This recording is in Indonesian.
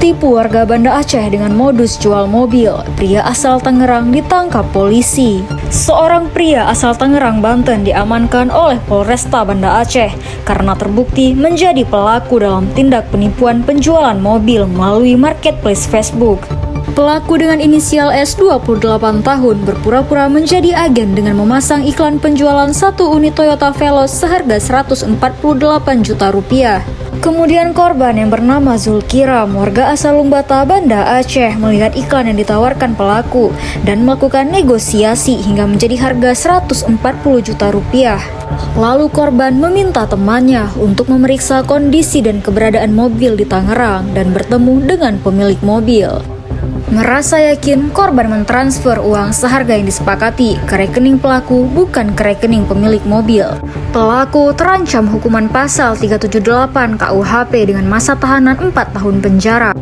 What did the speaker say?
Tipu warga Banda Aceh dengan modus jual mobil. Pria asal Tangerang ditangkap polisi. Seorang pria asal Tangerang, Banten diamankan oleh Polresta Banda Aceh karena terbukti menjadi pelaku dalam tindak penipuan penjualan mobil melalui marketplace Facebook. Pelaku dengan inisial S 28 tahun berpura-pura menjadi agen dengan memasang iklan penjualan satu unit Toyota Veloz seharga 148 juta rupiah. Kemudian korban yang bernama Zulkiram, warga asal Lumbata, Banda Aceh, melihat iklan yang ditawarkan pelaku dan melakukan negosiasi hingga menjadi harga 140 juta rupiah. Lalu korban meminta temannya untuk memeriksa kondisi dan keberadaan mobil di Tangerang dan bertemu dengan pemilik mobil. Merasa yakin, korban mentransfer uang seharga yang disepakati ke rekening pelaku, bukan ke rekening pemilik mobil. Pelaku terancam hukuman pasal 378 KUHP dengan masa tahanan 4 tahun penjara.